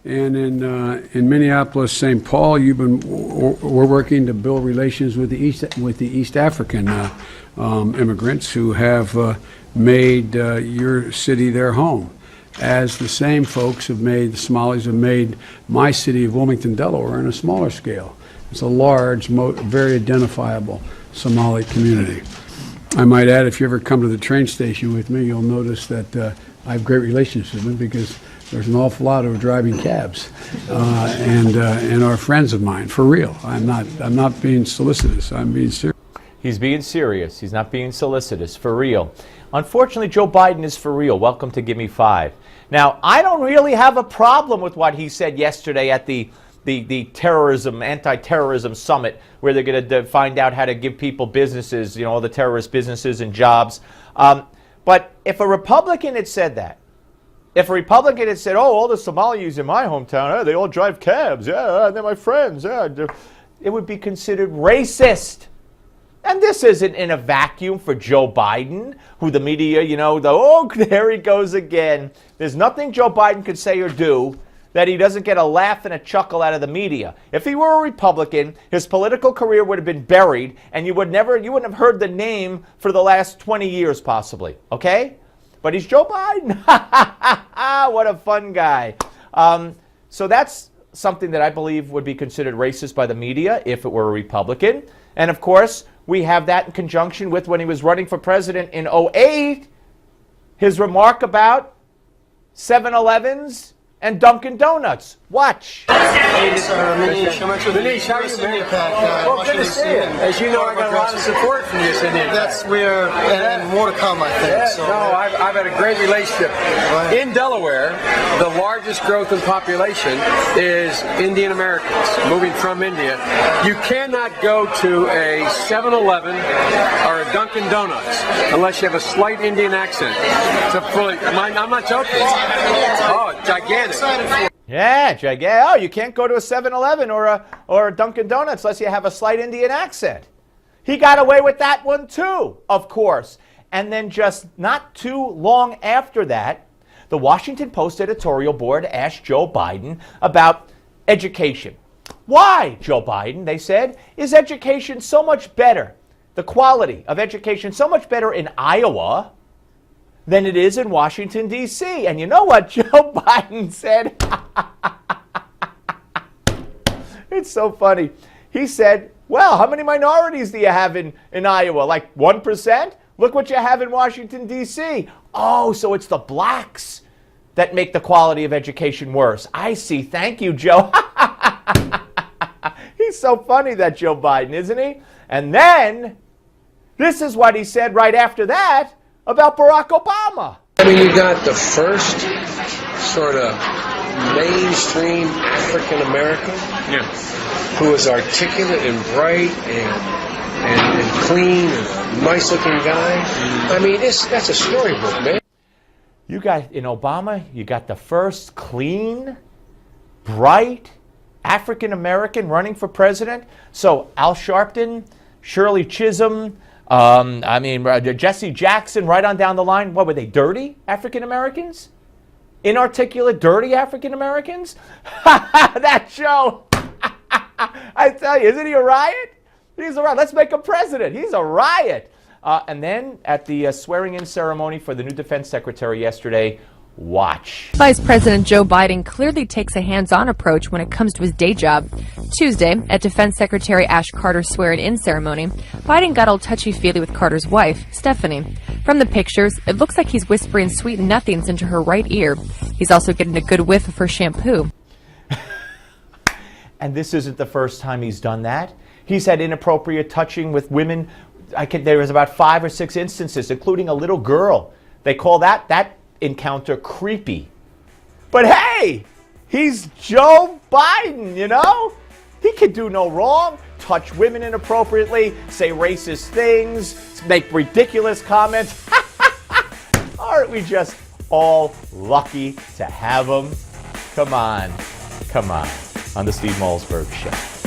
And in Minneapolis, St. Paul, we're working to build relations with the East African immigrants who have made your city their home, as the same folks the Somalis have made my city of Wilmington, Delaware, on a smaller scale. It's a large, very identifiable Somali community. I might add, if you ever come to the train station with me, you'll notice that I have great relationships with them, because there's an awful lot of driving cabs and are friends of mine, for real. I'm not being solicitous. I'm being serious. He's being serious. He's not being solicitous, for real. Unfortunately, Joe Biden is for real. Welcome to Give Me Five. Now, I don't really have a problem with what he said yesterday at the anti-terrorism summit, where they're going to find out how to give people businesses, all the terrorist businesses and jobs. But if a Republican had said that, if a Republican had said, oh, all the Somalis in my hometown, they all drive cabs, they're my friends, it would be considered racist. And this isn't in a vacuum for Joe Biden, who the media, there he goes again. There's nothing Joe Biden could say or do that he doesn't get a laugh and a chuckle out of the media. If he were a Republican, his political career would have been buried, and you wouldn't have heard the name for the last 20 years possibly, okay? But he's Joe Biden. What a fun guy. So that's something that I believe would be considered racist by the media if it were a Republican. And of course, we have that in conjunction with when he was running for president in 2008, his remark about 7-Elevens and Dunkin' Donuts. Watch. Manish, how are you, man? Well, good to see you. As you know, I got a lot of support from you, Cindy. That's where, and more to come, I think. Yeah, so, no, I've had a great relationship. Right. In Delaware, the largest growth in population is Indian Americans moving from India. You cannot go to a 7-Eleven or a Dunkin' Donuts unless you have a slight Indian accent. I'm not joking. Oh, gigantic. Yeah, gigantic. Oh, you can't go to a 7-Eleven or a Dunkin' Donuts unless you have a slight Indian accent. He got away with that one too, of course. And then just not too long after that, the Washington Post editorial board asked Joe Biden about education. Why, Joe Biden, they said, is education so much better, the quality of education so much better in Iowa than it is in Washington, D.C.? And you know what Joe Biden said? It's so funny. He said, well, how many minorities do you have in Iowa? Like 1%? Look what you have in Washington, D.C. Oh, so it's the blacks that make the quality of education worse. I see. Thank you, Joe. He's so funny, that Joe Biden, isn't he? And then, this is what he said right after that about Barack Obama. I mean, you got the first sort of mainstream African American who is articulate and bright and clean and a nice looking guy. I mean, that's a storybook, man. You got, in Obama, you got the first clean, bright African American running for president. So Al Sharpton, Shirley Chisholm, Jesse Jackson, right on down the line. What were they, dirty African Americans? Inarticulate, dirty African Americans? That show. I tell you, isn't he a riot? He's a riot. Let's make him president. He's a riot. And then at the swearing-in ceremony for the new defense secretary yesterday, watch. Vice President Joe Biden clearly takes a hands-on approach when it comes to his day job. Tuesday, at Defense Secretary Ash Carter's swearing-in ceremony, Biden got all touchy-feely with Carter's wife, Stephanie. From the pictures, it looks like he's whispering sweet nothings into her right ear. He's also getting a good whiff of her shampoo. And this isn't the first time he's done that. He's had inappropriate touching with women. There was about 5 or 6 instances, including a little girl. They call that encounter creepy. But hey, he's Joe Biden, you know? He could do no wrong, touch women inappropriately, say racist things, make ridiculous comments. Aren't we just all lucky to have him? Come on, on the Steve Malzberg Show.